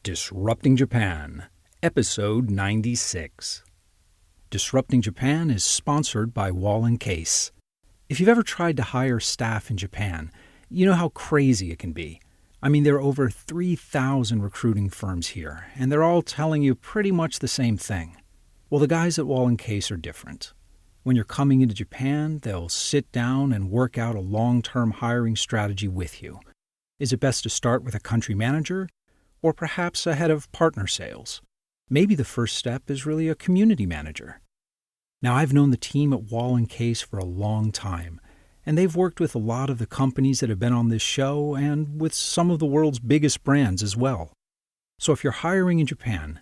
Disrupting Japan, Episode 96. Disrupting Japan is sponsored by Wall & Case. If you've ever tried to hire staff in Japan, you know how crazy it can be. I mean, there are over 3,000 recruiting firms here, and they're all telling you pretty much the same thing. Well, the guys at Wall & Case are different. When you're coming into Japan, they'll sit down and work out a long-term hiring strategy with you. Is it best to start with a country manager? Or perhaps a head of partner sales. Maybe the first step is really a community manager. Now, I've known the team at Wall & Case for a long time, and they've worked with a lot of the companies that have been on this show and with some of the world's biggest brands as well. So if you're hiring in Japan,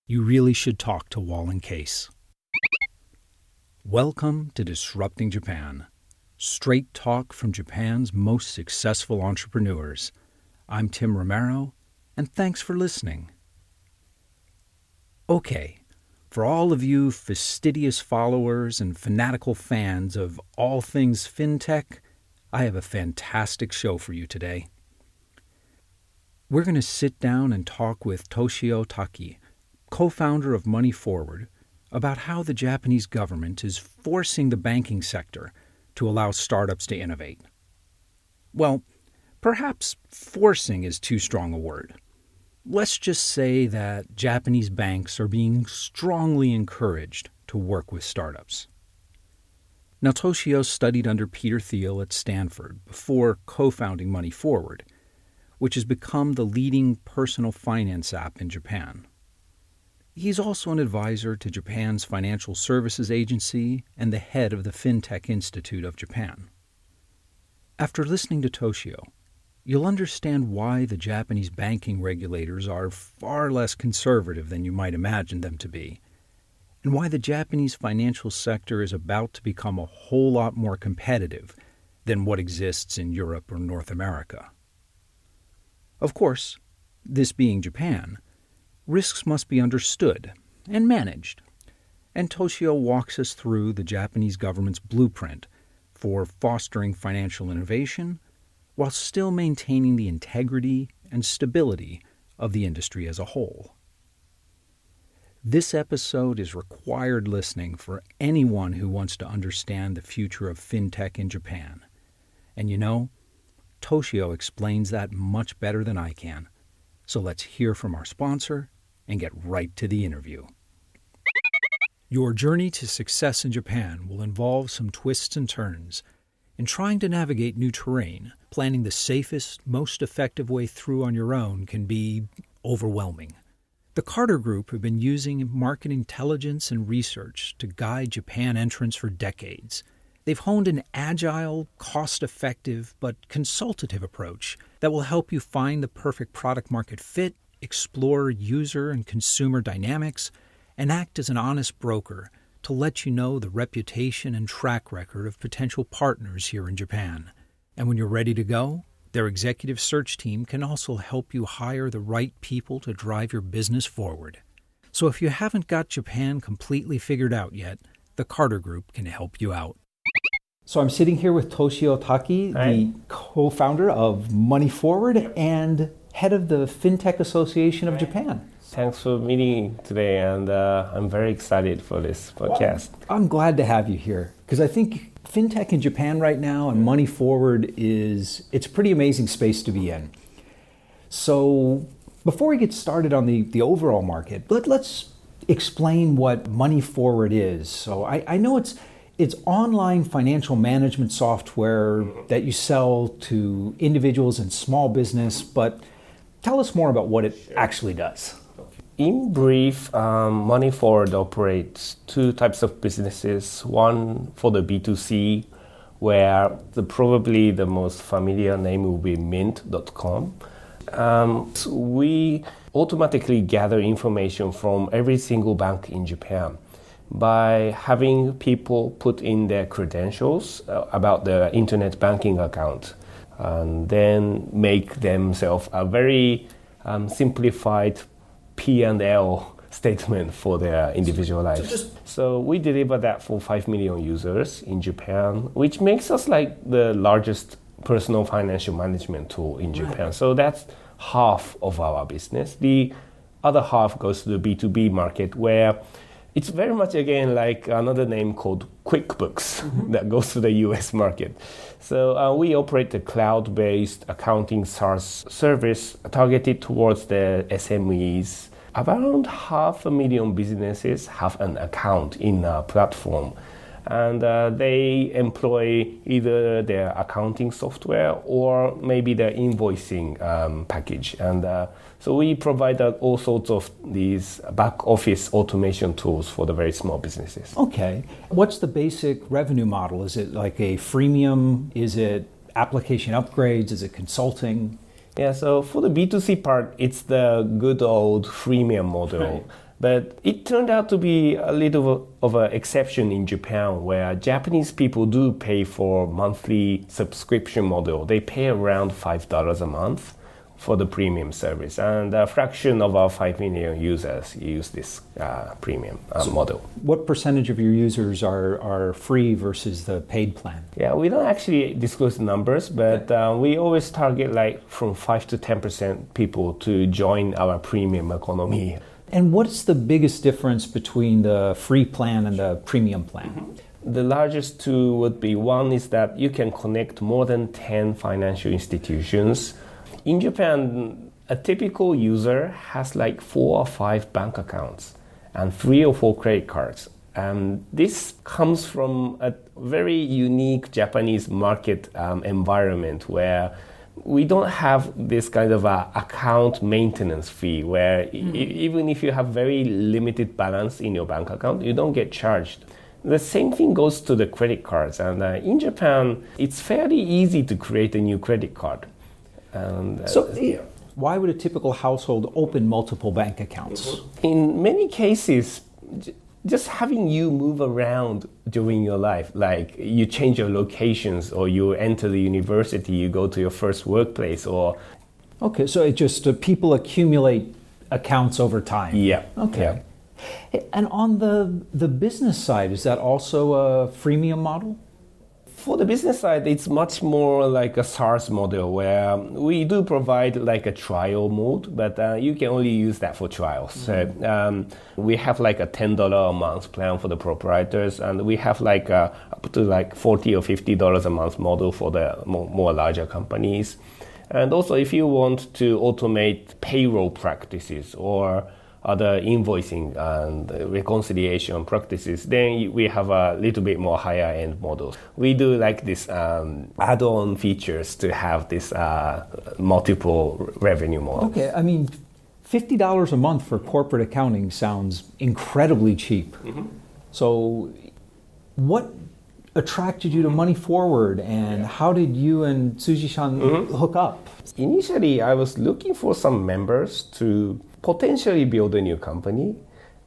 you really should talk to Wall & Case. Welcome to Disrupting Japan. Straight talk from Japan's most successful entrepreneurs. I'm Tim Romero, and thanks for listening. Okay, for all of you fastidious followers and fanatical fans of all things FinTech, I have a fantastic show for you today. We're going to sit down and talk with Toshio Taki, co-founder of MoneyForward, about how the Japanese government is forcing the banking sector to allow startups to innovate. Well, perhaps forcing is too strong a word. Let's just say that Japanese banks are being strongly encouraged to work with startups. Now, Toshio studied under Peter Thiel at Stanford before co-founding MoneyForward, which has become the leading personal finance app in Japan. He's also an advisor to Japan's Financial Services Agency and the head of the FinTech Institute of Japan. After listening to Toshio, you'll understand why the Japanese banking regulators are far less conservative than you might imagine them to be, and why the Japanese financial sector is about to become a whole lot more competitive than what exists in Europe or North America. Of course, this being Japan, risks must be understood and managed, and Toshio walks us through the Japanese government's blueprint for fostering financial innovation while still maintaining the integrity and stability of the industry as a whole. This episode is required listening for anyone who wants to understand the future of FinTech in Japan. And you know, Toshio explains that much better than I can. So let's hear from our sponsor and get right to the interview. Your journey to success in Japan will involve some twists and turns. In trying to navigate new terrain, planning the safest, most effective way through on your own can be overwhelming. The Carter Group have been using market intelligence and research to guide Japan entrants for decades. They've honed an agile, cost-effective, but consultative approach that will help you find the perfect product-market fit, explore user and consumer dynamics, and act as an honest broker to let you know the reputation and track record of potential partners here in Japan. And when you're ready to go, their executive search team can also help you hire the right people to drive your business forward. So if you haven't got Japan completely figured out yet, the Carter Group can help you out. So I'm sitting here with Toshio Taki, the co-founder of MoneyForward and head of the FinTech Association of Japan. Thanks for meeting today, and I'm very excited for this podcast. Well, I'm glad to have you here, because I think FinTech in Japan right now and MoneyForward it's a pretty amazing space to be in. So before we get started on the overall market, let's explain what MoneyForward is. So I know it's online financial management software that you sell to individuals and small business, but tell us more about what it actually does. In brief, MoneyForward operates two types of businesses. One for the B2C, where probably the most familiar name will be mint.com. So we automatically gather information from every single bank in Japan by having people put in their credentials about their internet banking account, and then make themselves a very simplified P&L statement for their individual lives. So we deliver that for 5 million users in Japan, which makes us like the largest personal financial management tool in Japan. So that's half of our business. The other half goes to the B2B market, where it's very much, again, like another name called QuickBooks that goes to the US market. So we operate a cloud-based accounting SaaS service targeted towards the SMEs. Around 500,000 businesses have an account in our platform. And they employ either their accounting software or maybe their invoicing package. And so we provide all sorts of these back office automation tools for the very small businesses. Okay. What's the basic revenue model? Is it like a freemium? Is it application upgrades? Is it consulting? Yeah, so for the B2C part, it's the good old freemium model. Right. But it turned out to be a little of an exception in Japan, where Japanese people do pay for monthly subscription model. They pay around $5 a month for the premium service. And a fraction of our 5 million users use this premium model. What percentage of your users are free versus the paid plan? Yeah, we don't actually disclose the numbers, but we always target like from 5 to 10% people to join our premium economy. And what's the biggest difference between the free plan and the premium plan? The largest two would be, one is that you can connect more than 10 financial institutions. In Japan, a typical user has like 4 or 5 bank accounts and 3 or 4 credit cards. And this comes from a very unique Japanese market environment where we don't have this kind of account maintenance fee where even if you have very limited balance in your bank account, you don't get charged. The same thing goes to the credit cards. And in Japan, it's fairly easy to create a new credit card. Why would a typical household open multiple bank accounts? In many cases, just having you move around during your life, like you change your locations or you enter the university, you go to your first workplace or... Okay, so it just people accumulate accounts over time. Yeah. Okay. Yeah. And on the business side, is that also a freemium model? For the business side, it's much more like a SaaS model where we do provide like a trial mode, but you can only use that for trials. So we have like a $10 a month plan for the proprietors, and we have like up to like $40 or $50 a month model for the more larger companies. And also, if you want to automate payroll practices or other invoicing and reconciliation practices, then we have a little bit more higher end models. We do like this add-on features to have this multiple revenue models. Okay, I mean, $50 a month for corporate accounting sounds incredibly cheap. So what attracted you to MoneyForward, and how did you and Tsuji-san hook up? Initially, I was looking for some members to potentially build a new company,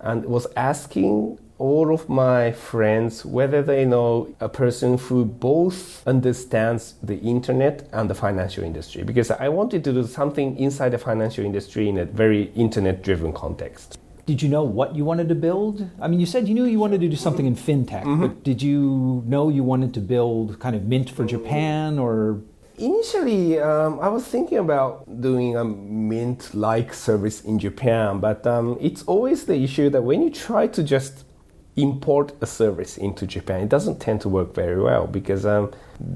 and was asking all of my friends whether they know a person who both understands the internet and the financial industry, because I wanted to do something inside the financial industry in a very internet-driven context. Did you know what you wanted to build? I mean, you said you knew you wanted to do something in FinTech, but did you know you wanted to build kind of Mint for Japan, or... Initially, I was thinking about doing a Mint-like service in Japan, but it's always the issue that when you try to just import a service into Japan, it doesn't tend to work very well, because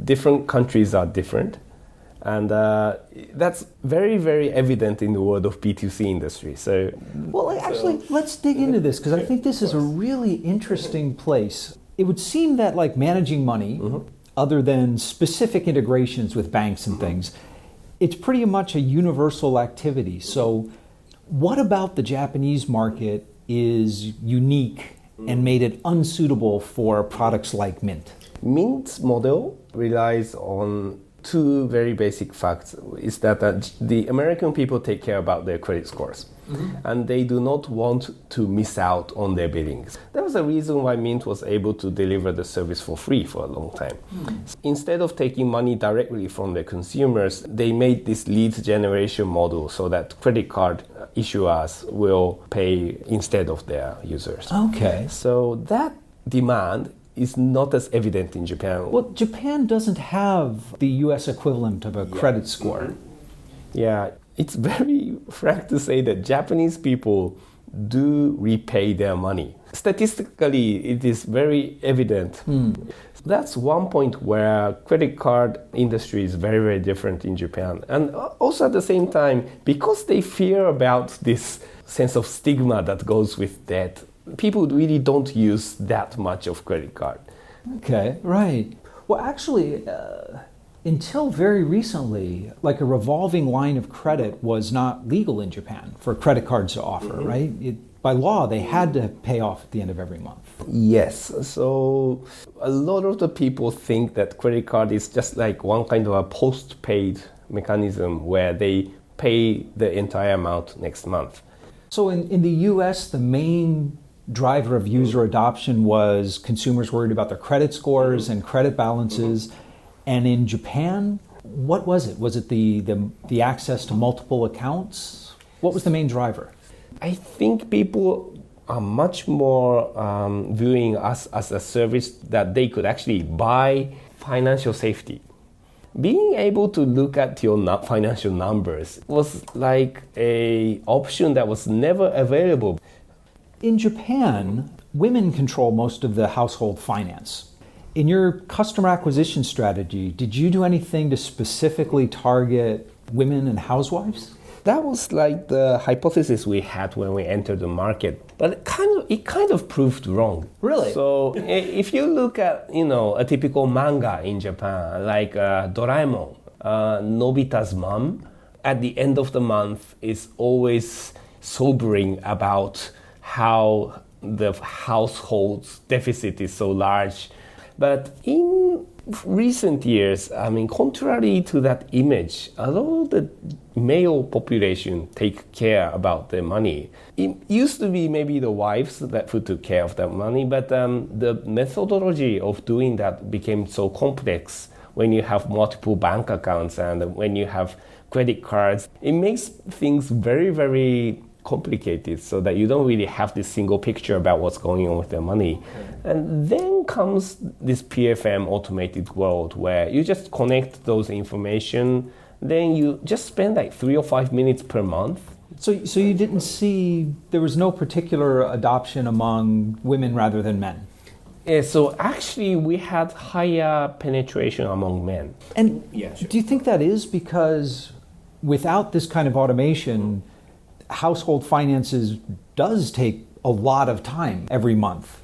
different countries are different. And that's very, very evident in the world of B2C industry. Actually, let's dig into this, because I think this is a really interesting place. It would seem that like managing money, other than specific integrations with banks and things, it's pretty much a universal activity. So what about the Japanese market is unique and made it unsuitable for products like Mint? Mint's model relies on two very basic facts. Is that the American people take care about their credit scores. And they do not want to miss out on their billings. That was the reason why Mint was able to deliver the service for free for a long time. Instead of taking money directly from their consumers, they made this lead generation model so that credit card issuers will pay instead of their users. Okay. So that demand is not as evident in Japan. Well, Japan doesn't have the US equivalent of a credit score. Yeah, it's very frank to say that Japanese people do repay their money. Statistically, it is very evident. That's one point where credit card industry is very, very different in Japan. And also at the same time, because they fear about this sense of stigma that goes with debt, people really don't use that much of credit card. Okay, right. Well, actually, until very recently, like a revolving line of credit was not legal in Japan for credit cards to offer, right? By law, they had to pay off at the end of every month. Yes. So a lot of the people think that credit card is just like one kind of a post-paid mechanism where they pay the entire amount next month. So in the US, the main driver of user adoption was consumers worried about their credit scores and credit balances. And in Japan, what was it? Was it the access to multiple accounts? What was the main driver? I think people are much more viewing us as a service that they could actually buy financial safety. Being able to look at your financial numbers was like an option that was never available. In Japan, women control most of the household finance. In your customer acquisition strategy, did you do anything to specifically target women and housewives? That was like the hypothesis we had when we entered the market, but it kind of proved wrong. Really? So if you look at a typical manga in Japan, like Doraemon, Nobita's mom, at the end of the month is always sobering about how the household's deficit is so large. But in recent years, contrary to that image, a lot of the male population take care about their money. It used to be maybe the wives who took care of that money, but the methodology of doing that became so complex when you have multiple bank accounts and when you have credit cards. It makes things very, very complicated so that you don't really have this single picture about what's going on with their money. And then comes this PFM automated world where you just connect those information, then you just spend like 3 or 5 minutes per month. So you didn't see, there was no particular adoption among women rather than men? So actually we had higher penetration among men. And Yeah, sure. do you think that is because without this kind of automation, household finances does take a lot of time every month?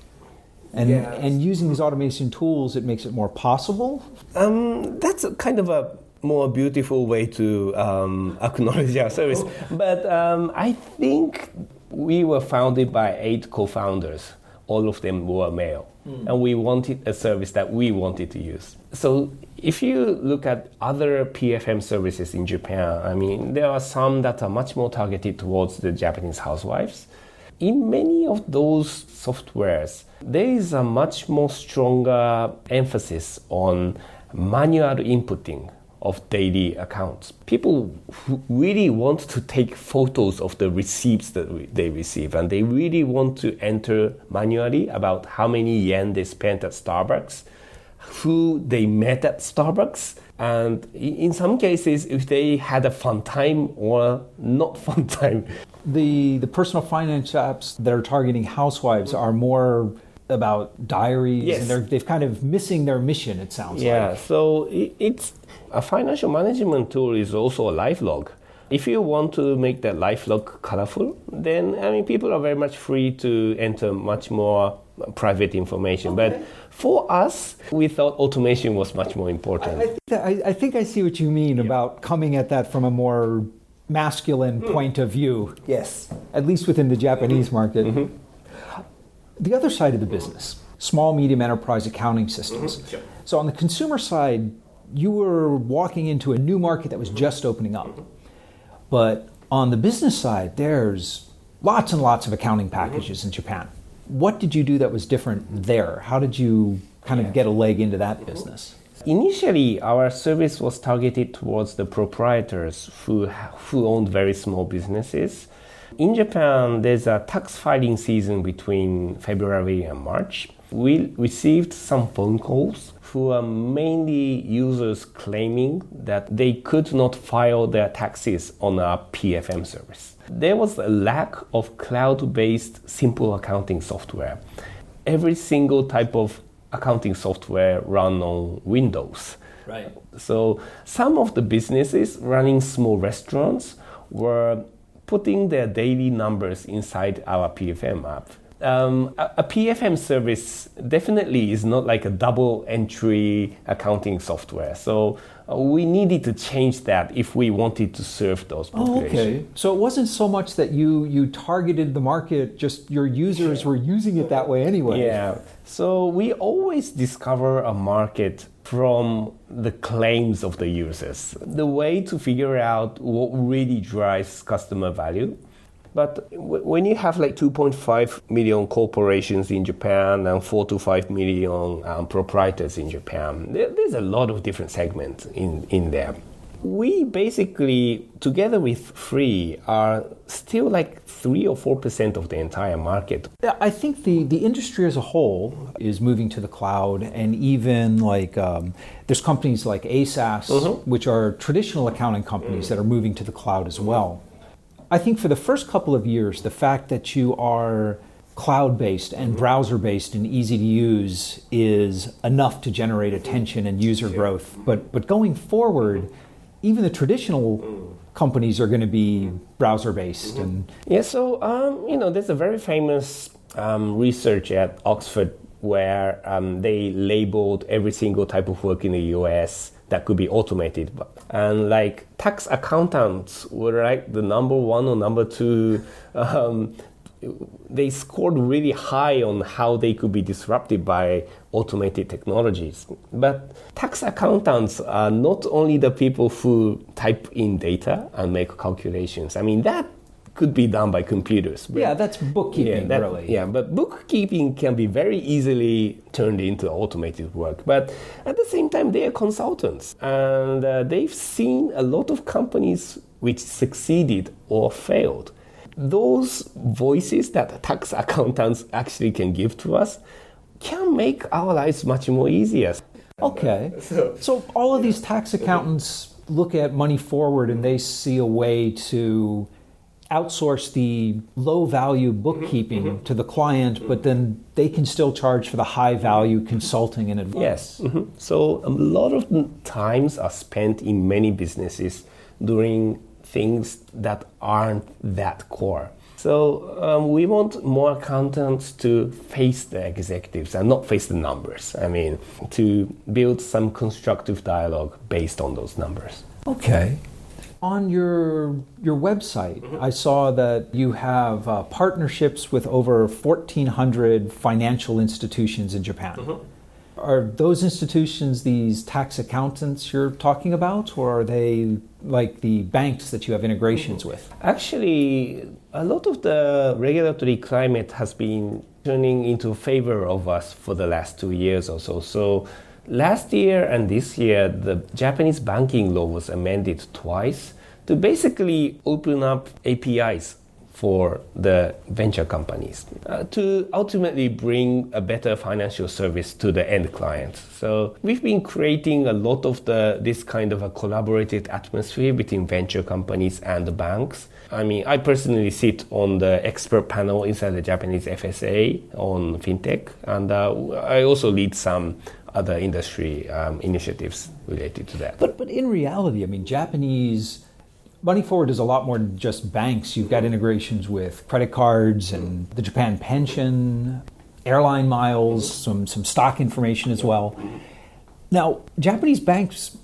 And using these automation tools, it makes it more possible? That's a kind of a more beautiful way to acknowledge our service. But I think we were founded by 8 co-founders. All of them were male. And we wanted a service that we wanted to use. So if you look at other PFM services in Japan, there are some that are much more targeted towards the Japanese housewives. In many of those softwares, there is a much more stronger emphasis on manual inputting of daily accounts. People really want to take photos of the receipts that they receive, and they really want to enter manually about how many yen they spent at Starbucks, who they met at Starbucks, and in some cases, if they had a fun time or not fun time. The personal finance apps that are targeting housewives are more about diaries, Yes. and they've kind of missing their mission, it sounds like. Yeah, so it's a financial management tool is also a life log. If you want to make that life log colorful, then people are very much free to enter much more private information. Okay. But for us, we thought automation was much more important. I think I see what you mean about coming at that from a more masculine point of view. Yes. At least within the Japanese market. The other side of the business, small, medium enterprise accounting systems. Sure. So on the consumer side, you were walking into a new market that was just opening up. But on the business side, there's lots and lots of accounting packages in Japan. What did you do that was different there? How did you kind of get a leg into that business? Initially, our service was targeted towards the proprietors who owned very small businesses. In Japan, there's a tax filing season between February and March. We received some phone calls who are mainly users claiming that they could not file their taxes on a PFM service. There was a lack of cloud-based simple accounting software. Every single type of accounting software run on Windows. Right. So some of the businesses running small restaurants were putting their daily numbers inside our PFM app. A PFM service definitely is not like a double entry accounting software. So we needed to change that if we wanted to serve those populations. Oh, okay. So it wasn't so much that you targeted the market, just your users were using it that way anyway. Yeah. So we always discover a market from the claims of the users. The way to figure out what really drives customer value. But when you have like 2.5 million corporations in Japan and 4 to 5 million proprietors in Japan, there's a lot of different segments in there. We basically, together with Free, are still like 3 or 4% of the entire market. I think the industry as a whole is moving to the cloud, and even like there's companies like ASAS, which are traditional accounting companies that are moving to the cloud as well. I think for the first couple of years, the fact that you are cloud-based and browser-based and easy to use is enough to generate attention and user growth. But going forward, even the traditional companies are going to be browser-based. So there's a very famous research at Oxford where they labeled every single type of work in the US that could be automated. And like tax accountants were like the number 1 or number 2. They scored really high on how they could be disrupted by automated technologies. But tax accountants are not only the people who type in data and make calculations. I mean, that could be done by computers. Yeah, that's bookkeeping, really. Yeah, but bookkeeping can be very easily turned into automated work. But at the same time, they are consultants. And they've seen a lot of companies which succeeded or failed. Those voices that tax accountants actually can give to us can make our lives much more easier. Okay. So all of these tax accountants look at MoneyForward and they see a way to outsource the low-value bookkeeping to the client, but then they can still charge for the high-value consulting and advice. Yes. So a lot of times are spent in many businesses doing things that aren't that core. So we want more accountants to face the executives and not face the numbers. I mean, to build some constructive dialogue based on those numbers. Okay. On your website, I saw that you have partnerships with over 1,400 financial institutions in Japan. Are those institutions these tax accountants you're talking about, or are they like the banks that you have integrations with? Actually, a lot of the regulatory climate has been turning into favor of us for the last 2 years or so. So last year and this year, the Japanese banking law was amended twice to basically open up APIs for the venture companies to ultimately bring a better financial service to the end client. So we've been creating a lot of this kind of a collaborative atmosphere between venture companies and the banks. I mean, I personally sit on the expert panel inside the Japanese FSA on FinTech, and I also lead some other industry initiatives related to that. But in reality, I mean, MoneyForward is a lot more than just banks. You've got integrations with credit cards and the Japan pension, airline miles, some stock information as well. Now, Japanese banks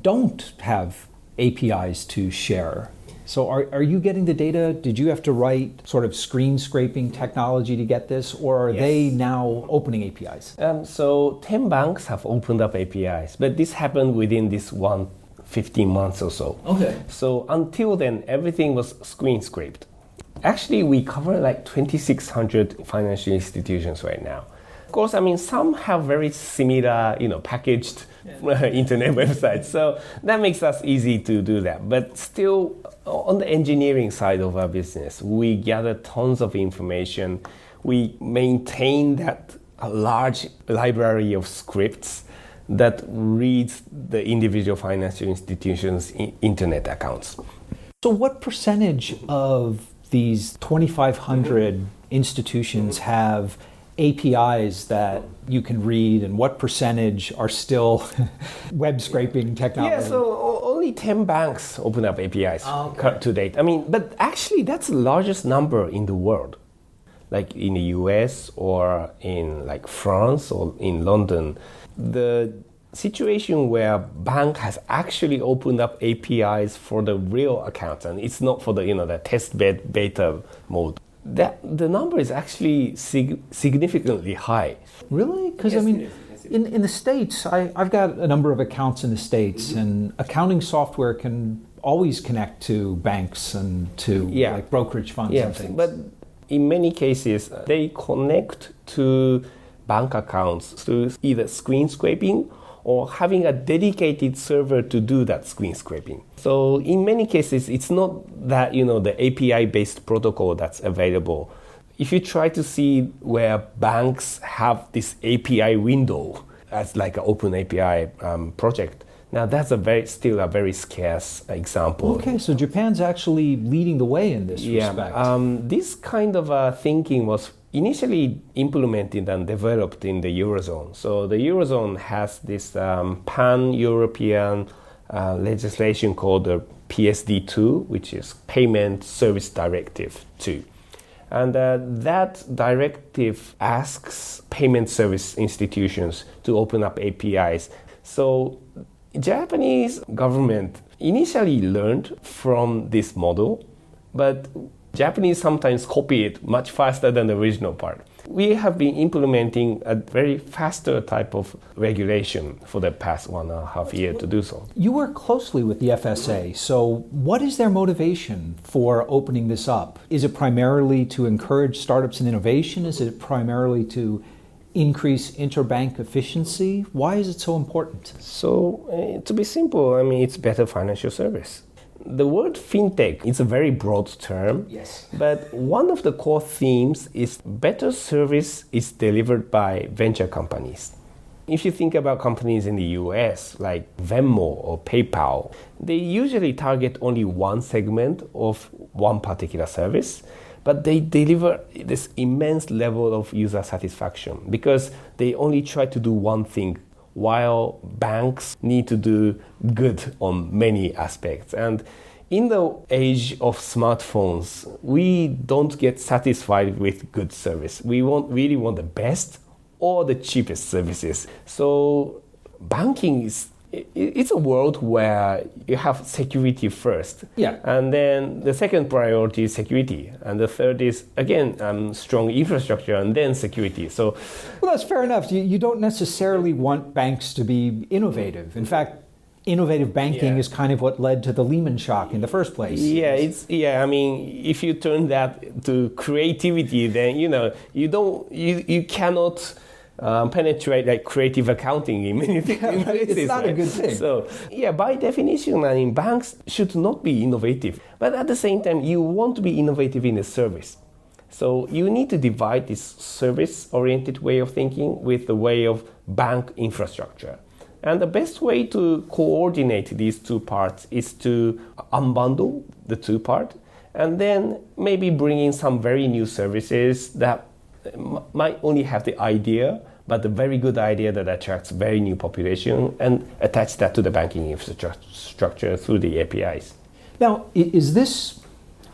don't have APIs to share. So are you getting the data? Did you have to write sort of screen scraping technology to get this, or are they now opening APIs? So 10 banks have opened up APIs, but this happened within this 15 months or so. Okay. So until then, everything was screen scraped. Actually, we cover like 2,600 financial institutions right now. Of course, some have very similar, packaged internet websites. So that makes us easy to do that. But still, on the engineering side of our business, we gather tons of information. We maintain that large library of scripts that reads the individual financial institutions' internet accounts. So what percentage of these 2,500 institutions have APIs that you can read, and what percentage are still web scraping technology? Yeah, so only 10 banks open up APIs to date. But actually that's the largest number in the world. Like in the US or in like France or in London, the situation where bank has actually opened up APIs for the real accounts, and it's not for the test bed beta mode. That the number is actually significantly high. Really? Because Yes, in the States, I've got a number of accounts in the States, and accounting software can always connect to banks and to like brokerage funds and things. But in many cases, they connect to bank accounts through either screen scraping or having a dedicated server to do that screen scraping. So in many cases, it's not that, the API-based protocol that's available. If you try to see where banks have this API window as like an open API project, now that's still a very scarce example. Okay, so Japan's actually leading the way in this respect. This kind of thinking was initially implemented and developed in the Eurozone. So the Eurozone has this pan-European legislation called the PSD2, which is Payment Service Directive 2. And that directive asks payment service institutions to open up APIs. So Japanese government initially learned from this model, but Japanese sometimes copy it much faster than the original part. We have been implementing a very faster type of regulation for the past 1.5 years to do so. You work closely with the FSA, so what is their motivation for opening this up? Is it primarily to encourage startups and innovation? Is it primarily to increase interbank efficiency? Why is it so important? So, to be simple, it's better financial service. The word fintech is a very broad term, Yes. But one of the core themes is better service is delivered by venture companies. If you think about companies in the US like Venmo or PayPal, they usually target only one segment of one particular service, but they deliver this immense level of user satisfaction because they only try to do one thing, while banks need to do good on many aspects. And in the age of smartphones, we don't get satisfied with good service. We really want the best or the cheapest services. So banking it's a world where you have security first. Yeah. And then the second priority is security. And the third is, again, strong infrastructure and then security. So, well, that's fair enough. You don't necessarily want banks to be innovative. In fact, innovative banking is kind of what led to the Lehman shock in the first place. If you turn that to creativity, then, you cannot penetrate like creative accounting in many places. It's not a good thing. So, by definition, banks should not be innovative. But at the same time, you want to be innovative in the service. So you need to divide this service-oriented way of thinking with the way of bank infrastructure. And the best way to coordinate these two parts is to unbundle the two parts and then maybe bring in some very new services that might only have the idea, but a very good idea that attracts very new population, and attach that to the banking infrastructure through the APIs. Now, is this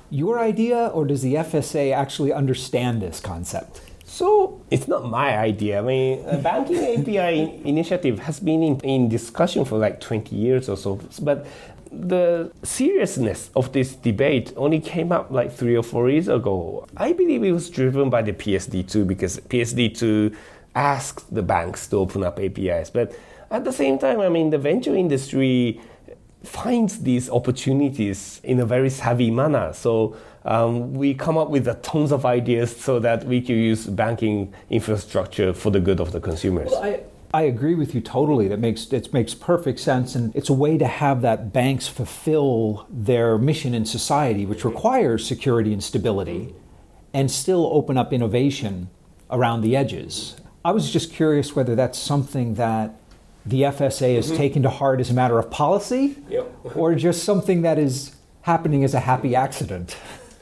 your idea, or does the FSA actually understand this concept? So it's not my idea. A banking API initiative has been in discussion for like 20 years or so, but the seriousness of this debate only came up like 3 or 4 years ago. I believe it was driven by the PSD2 because PSD2 asked the banks to open up APIs. But at the same time, the venture industry finds these opportunities in a very savvy manner. So we come up with tons of ideas so that we can use banking infrastructure for the good of the consumers. Well, I agree with you totally. It makes perfect sense, and it's a way to have that banks fulfill their mission in society, which requires security and stability, and still open up innovation around the edges. I was just curious whether that's something that the FSA has taken to heart as a matter of policy, or just something that is happening as a happy accident.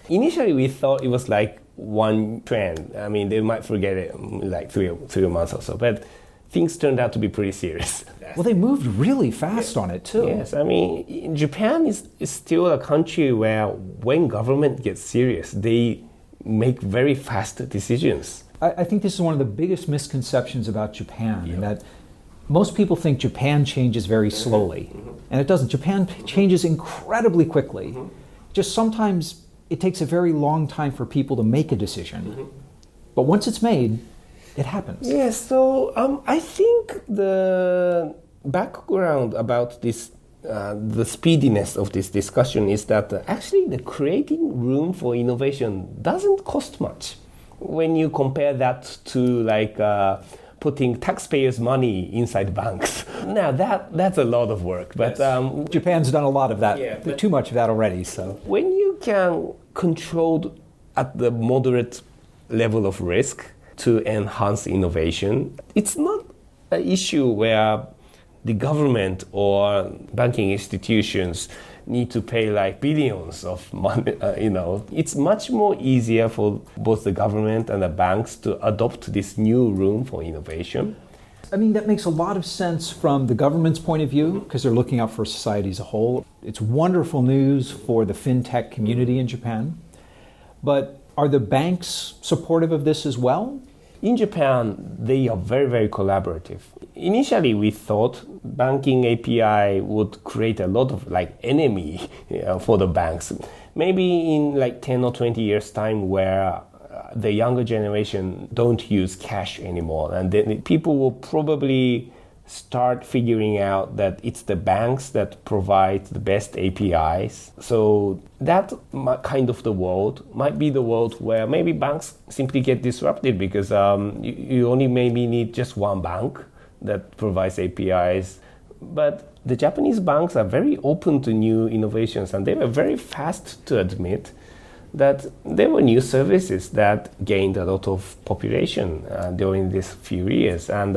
Initially, we thought it was like one trend. I mean, they might forget it in like three months or so, but things turned out to be pretty serious. Well, they moved really fast on it, too. Yes, I mean, Japan is still a country where when government gets serious, they make very fast decisions. I think this is one of the biggest misconceptions about Japan, in that most people think Japan changes very slowly, and it doesn't. Japan changes incredibly quickly. Just sometimes it takes a very long time for people to make a decision. But once it's made, it happens. Yes, so I think the background about this, the speediness of this discussion is that actually the creating room for innovation doesn't cost much when you compare that to like putting taxpayers' money inside banks. Now that's a lot of work, but Japan's done a lot of that, too much of that already. So when you can control at the moderate level of risk to enhance innovation, it's not an issue where the government or banking institutions need to pay like billions of money. It's much more easier for both the government and the banks to adopt this new room for innovation. I mean, that makes a lot of sense from the government's point of view, because they're looking out for society as a whole. It's wonderful news for the FinTech community in Japan. But are the banks supportive of this as well? In Japan, they are very, very collaborative. Initially, we thought banking API would create a lot of like enemy for the banks. Maybe in like 10 or 20 years' time, where the younger generation don't use cash anymore, and then people will probably start figuring out that it's the banks that provide the best APIs. So that kind of the world might be the world where maybe banks simply get disrupted because you only maybe need just one bank that provides APIs. But the Japanese banks are very open to new innovations, and they were very fast to admit that there were new services that gained a lot of population during these few years. And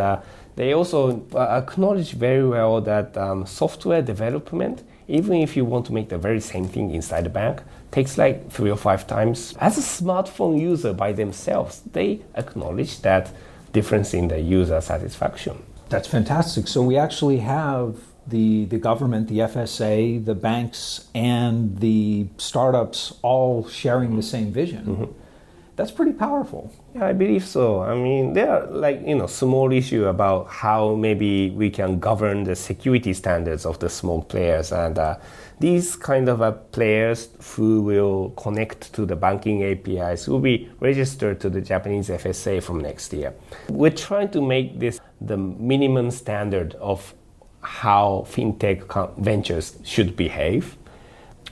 they also acknowledge very well that software development, even if you want to make the very same thing inside the bank, takes like 3 or 5 times. As a smartphone user by themselves, they acknowledge that difference in the user satisfaction. That's fantastic. So we actually have the government, the FSA, the banks, and the startups all sharing the same vision. That's pretty powerful. Yeah, I believe so. I mean, there are like, small issue about how maybe we can govern the security standards of the small players. And these kind of players who will connect to the banking APIs will be registered to the Japanese FSA from next year. We're trying to make this the minimum standard of how fintech ventures should behave.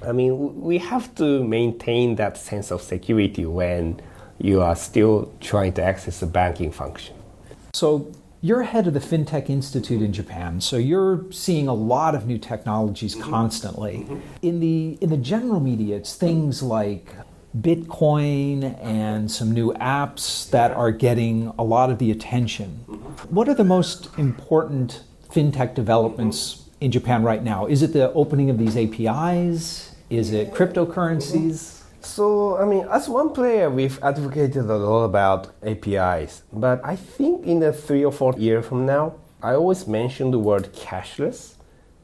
I mean, we have to maintain that sense of security when you are still trying to access a banking function. So you're head of the FinTech Institute in Japan, so you're seeing a lot of new technologies constantly. In the general media, it's things like Bitcoin and some new apps that are getting a lot of the attention. What are the most important FinTech developments in Japan right now? Is it the opening of these APIs? Is it cryptocurrencies? So, I mean, as one player, we've advocated a lot about APIs. But I think in the 3 or 4 years from now, I always mention the word cashless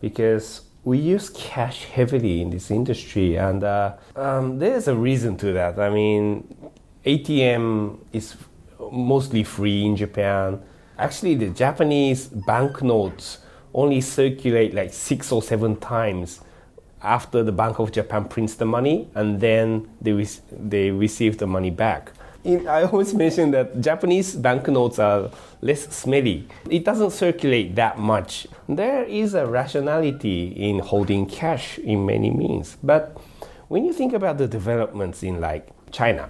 because we use cash heavily in this industry. And there's a reason to that. I mean, ATM is mostly free in Japan. Actually, the Japanese banknotes only circulate like 6 or 7 times after the Bank of Japan prints the money, and then they receive the money back. I always mention that Japanese banknotes are less smelly. It doesn't circulate that much. There is a rationality in holding cash in many means. But when you think about the developments in like China,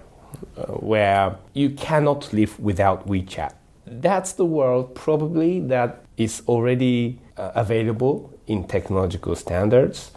where you cannot live without WeChat, that's the world probably that is already available in technological standards.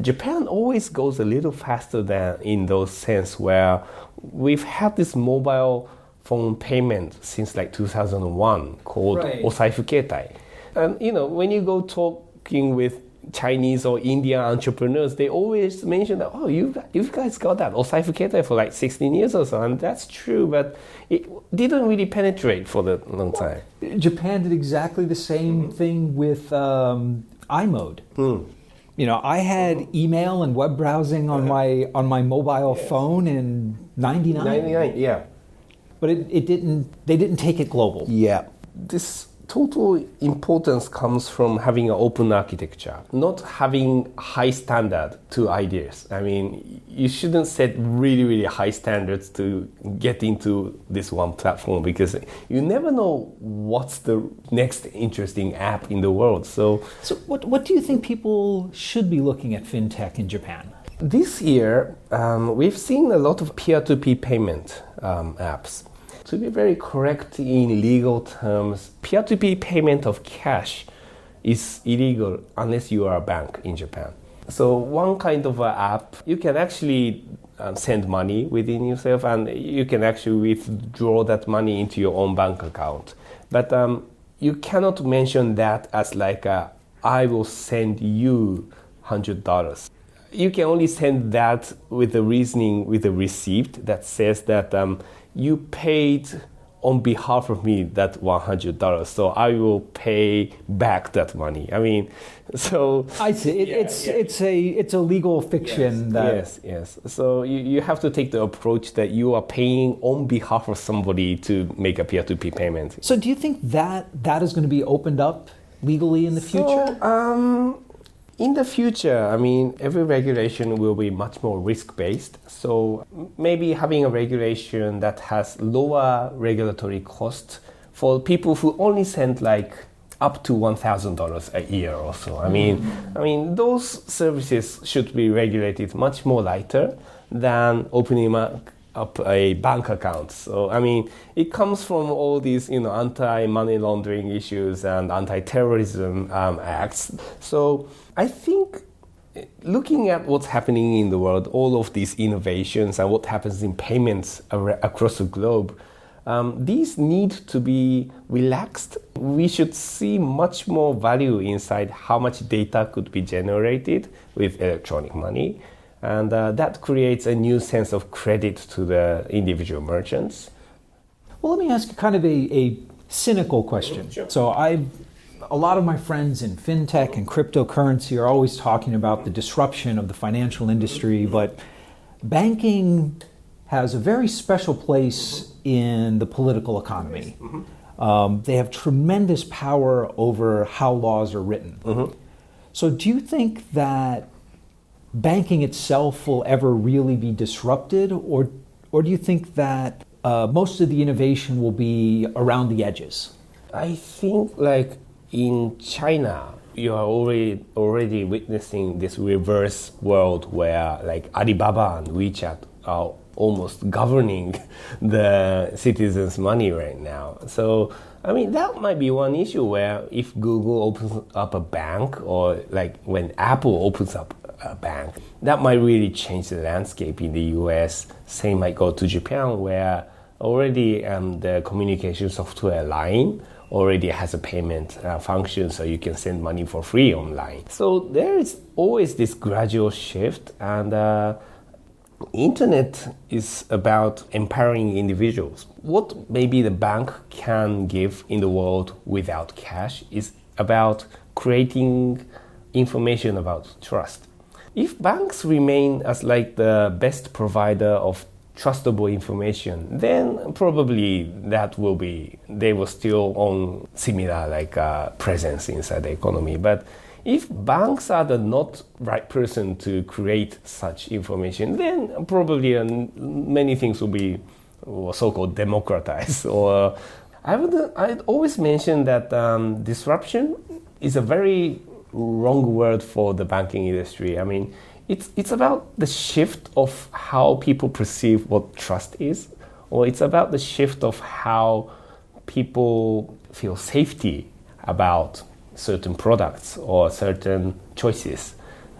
Japan always goes a little faster than in those sense where we've had this mobile phone payment since like 2001 called Osaifu Keitai. And when you go talking with Chinese or Indian entrepreneurs, they always mention that, oh, you guys got that Osaifu Keitai for like 16 years or so. And that's true, but it didn't really penetrate for the long time. Japan did exactly the same thing with iMode. I had email and web browsing on my mobile phone in 99. 99, yeah. But they didn't take it global. Yeah. This total importance comes from having an open architecture, not having high standard to ideas. I mean, you shouldn't set really, really high standards to get into this one platform because you never know what's the next interesting app in the world. So what do you think people should be looking at fintech in Japan? This year, we've seen a lot of peer-to-peer payment apps. To be very correct in legal terms, peer-to-peer payment of cash is illegal unless you are a bank in Japan. So one kind of app, you can actually send money within yourself and you can actually withdraw that money into your own bank account. But you cannot mention that as like I will send you $100. You can only send that with the reasoning, with a receipt that says that you paid on behalf of me that $100, so I will pay back that money. I mean, so I see. It's a legal fiction. Yes. So you have to take the approach that you are paying on behalf of somebody to make a peer-to-peer payment. So do you think that is going to be opened up legally in the future? In the future, I mean, every regulation will be much more risk-based. So maybe having a regulation that has lower regulatory cost for people who only send like up to $1,000 a year or so. I mean, those services should be regulated much more lighter than opening up a bank account. So, I mean, it comes from all these, anti-money laundering issues and anti-terrorism acts. So I think looking at what's happening in the world, all of these innovations and what happens in payments across the globe, these need to be relaxed. We should see much more value inside how much data could be generated with electronic money. And that creates a new sense of credit to the individual merchants. Well, let me ask you kind of a cynical question. Sure. So a lot of my friends in fintech and cryptocurrency are always talking about the disruption of the financial industry, but banking has a very special place in the political economy. They have tremendous power over how laws are written. So do you think that banking itself will ever really be disrupted, or do you think that most of the innovation will be around the edges? I think like in China, you are already witnessing this reverse world where like Alibaba and WeChat are almost governing the citizens' money right now. So, I mean, that might be one issue where if Google opens up a bank or like when Apple opens up a bank, that might really change the landscape in the US. Same might go to Japan where already the communication software line already has a payment function so you can send money for free online. So there is always this gradual shift, and internet is about empowering individuals. What maybe the bank can give in the world without cash is about creating information about trust. If banks remain as like the best provider of trustable information, then probably they will still own similar like presence inside the economy. But if banks are the not right person to create such information, then probably many things will be or so-called democratize. Or I'd always mention that disruption is a very wrong word for the banking industry. I mean, it's about the shift of how people perceive what trust is, or it's about the shift of how people feel safety about certain products or certain choices.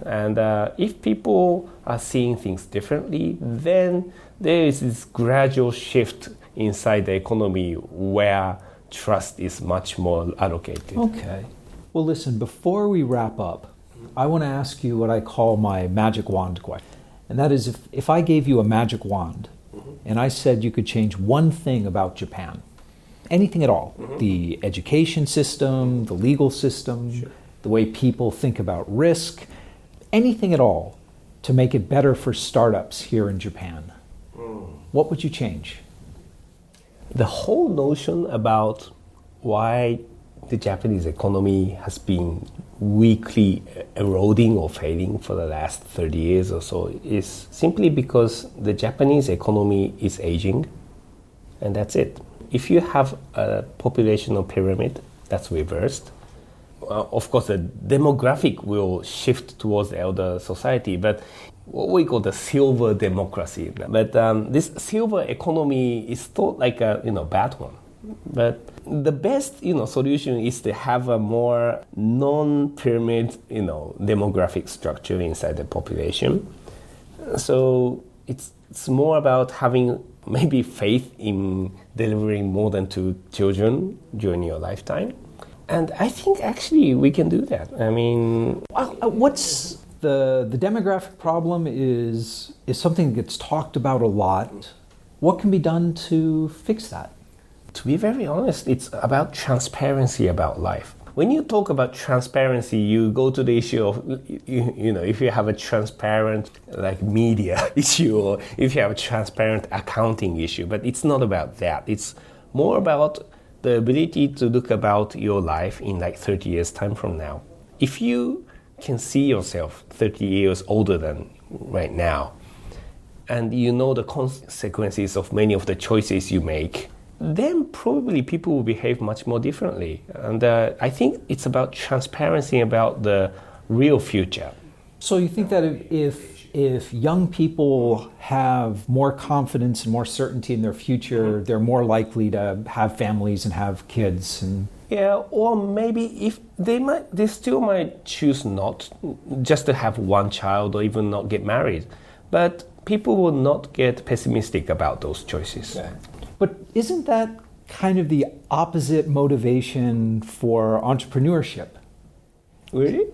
And if people are seeing things differently, then there is this gradual shift inside the economy where trust is much more allocated. Okay. Well, listen, before we wrap up, I want to ask you what I call my magic wand question. And that is, if I gave you a magic wand and I said you could change one thing about Japan, anything at all, the education system, the legal system, the way people think about risk, anything at all to make it better for startups here in Japan, what would you change? The whole notion about why the Japanese economy has been weakly eroding or failing for the last 30 years or so is simply because the Japanese economy is aging, and that's it. If you have a populational pyramid that's reversed, of course the demographic will shift towards the elder society, but what we call the silver democracy. But this silver economy is thought like a bad one. But the best solution is to have a more non-pyramid demographic structure inside the population. So it's more about having maybe faith in delivering more than 2 children during your lifetime. And I think actually we can do that. I mean, what's the demographic problem is something that gets talked about a lot. What can be done to fix that? To be very honest, it's about transparency about life. When you talk about transparency, you go to the issue of, if you have a transparent media issue, or if you have a transparent accounting issue, but it's not about that. It's more about the ability to look about your life in 30 years time from now. If you can see yourself 30 years older than right now, and you know the consequences of many of the choices you make, then probably people will behave much more differently. And I think it's about transparency about the real future. So you think that if young people have more confidence and more certainty in their future, they're more likely to have families and have kids? Yeah, or maybe if they still might choose not just to have one child or even not get married. But people will not get pessimistic about those choices. Okay. But isn't that kind of the opposite motivation for entrepreneurship? Really?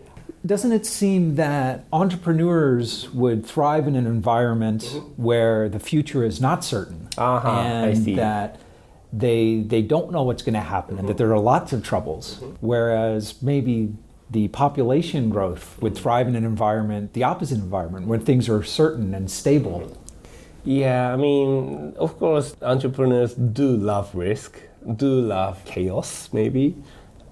Doesn't it seem that entrepreneurs would thrive in an environment where the future is not certain, and that they don't know what's going to happen, and that there are lots of troubles, whereas maybe the population growth would thrive in an environment, the opposite environment, where things are certain and stable? Yeah, I mean, of course, entrepreneurs do love risk, do love chaos, maybe.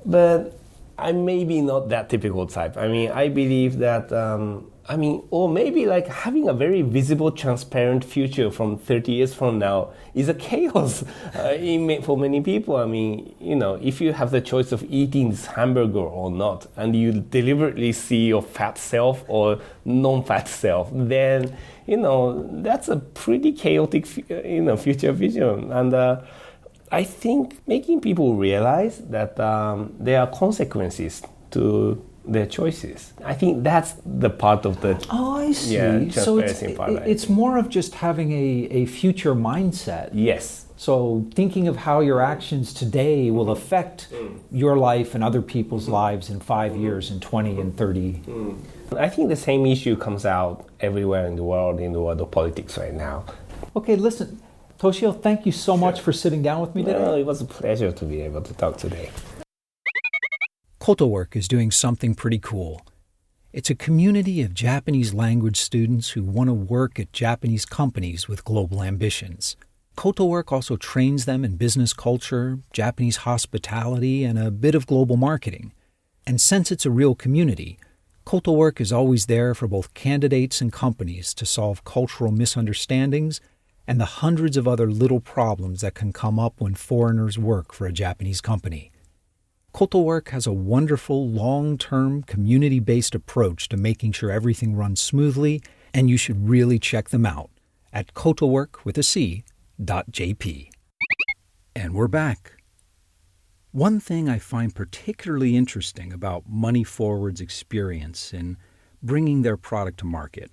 But I'm maybe not that typical type. I mean, I believe that, or maybe having a very visible, transparent future from 30 years from now is a chaos for many people. I mean, if you have the choice of eating this hamburger or not, and you deliberately see your fat self or non-fat self, then, that's a pretty chaotic, future vision. And I think making people realize that there are consequences to their choices. I think that's the part of the I see. So it's more of just having a future mindset. Yes. So thinking of how your actions today will affect your life and other people's lives in 5 years, and 20 and 30. I think the same issue comes out everywhere in the world of politics right now. Okay, listen. Toshio, thank you so much for sitting down with me today. No, it was a pleasure to be able to talk today. KotoWork is doing something pretty cool. It's a community of Japanese language students who want to work at Japanese companies with global ambitions. KotoWork also trains them in business culture, Japanese hospitality, and a bit of global marketing. And since it's a real community, KotoWork is always there for both candidates and companies to solve cultural misunderstandings and the hundreds of other little problems that can come up when foreigners work for a Japanese company. Kotowork has a wonderful, long-term, community-based approach to making sure everything runs smoothly, and you should really check them out at kotowork.jp. And we're back. One thing I find particularly interesting about MoneyForward's experience in bringing their product to market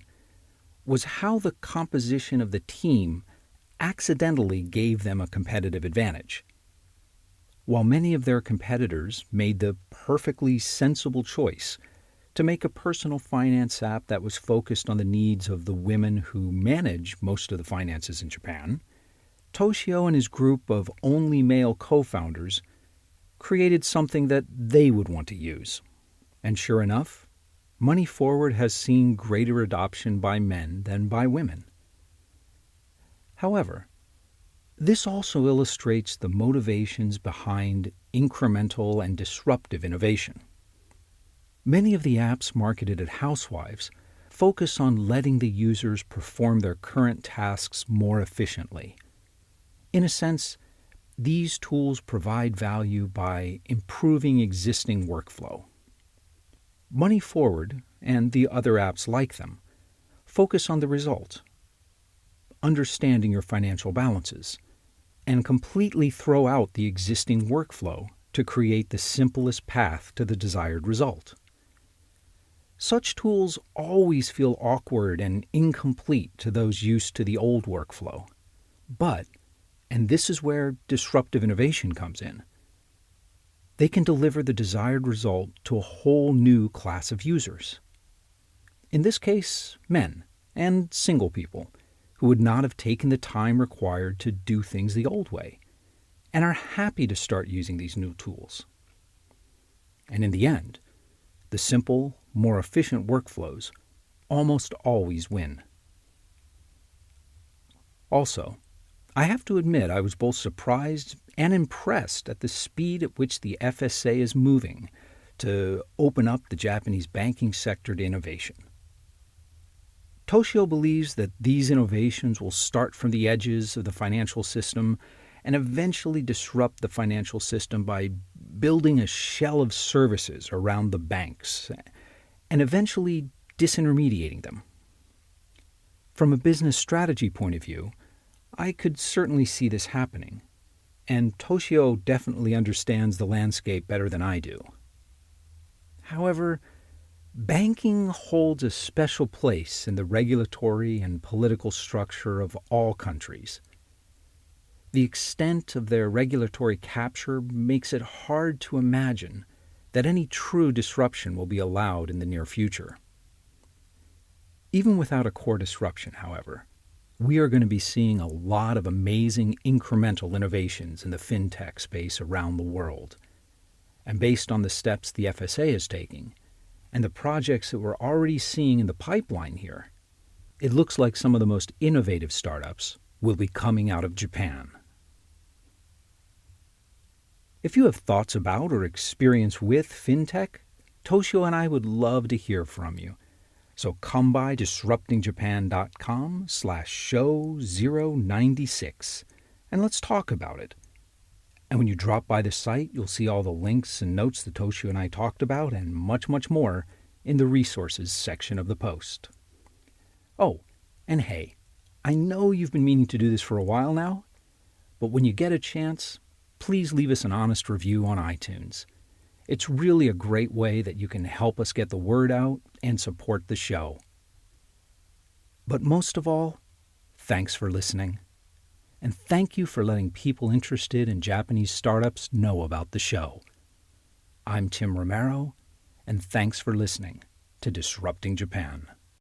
was how the composition of the team accidentally gave them a competitive advantage. While many of their competitors made the perfectly sensible choice to make a personal finance app that was focused on the needs of the women who manage most of the finances in Japan, Toshio and his group of only male co-founders created something that they would want to use. And sure enough, MoneyForward has seen greater adoption by men than by women. However, this also illustrates the motivations behind incremental and disruptive innovation. Many of the apps marketed at housewives focus on letting the users perform their current tasks more efficiently. In a sense, these tools provide value by improving existing workflow. MoneyForward, and the other apps like them, focus on the result, understanding your financial balances, and completely throw out the existing workflow to create the simplest path to the desired result. Such tools always feel awkward and incomplete to those used to the old workflow. But, and this is where disruptive innovation comes in, they can deliver the desired result to a whole new class of users. In this case, men and single people who would not have taken the time required to do things the old way, and are happy to start using these new tools. And in the end, the simple, more efficient workflows almost always win. Also, I have to admit I was both surprised and impressed at the speed at which the FSA is moving to open up the Japanese banking sector to innovation. Toshio believes that these innovations will start from the edges of the financial system and eventually disrupt the financial system by building a shell of services around the banks and eventually disintermediating them. From a business strategy point of view, I could certainly see this happening, and Toshio definitely understands the landscape better than I do. However, banking holds a special place in the regulatory and political structure of all countries. The extent of their regulatory capture makes it hard to imagine that any true disruption will be allowed in the near future. Even without a core disruption, however, we are going to be seeing a lot of amazing incremental innovations in the fintech space around the world. And based on the steps the FSA is taking, and the projects that we're already seeing in the pipeline here, it looks like some of the most innovative startups will be coming out of Japan. If you have thoughts about or experience with fintech, Toshio and I would love to hear from you. So come by disruptingjapan.com/show096 and let's talk about it. And when you drop by the site, you'll see all the links and notes that Toshio and I talked about and much, much more in the resources section of the post. Oh, and hey, I know you've been meaning to do this for a while now, but when you get a chance, please leave us an honest review on iTunes. It's really a great way that you can help us get the word out and support the show. But most of all, thanks for listening. And thank you for letting people interested in Japanese startups know about the show. I'm Tim Romero, and thanks for listening to Disrupting Japan.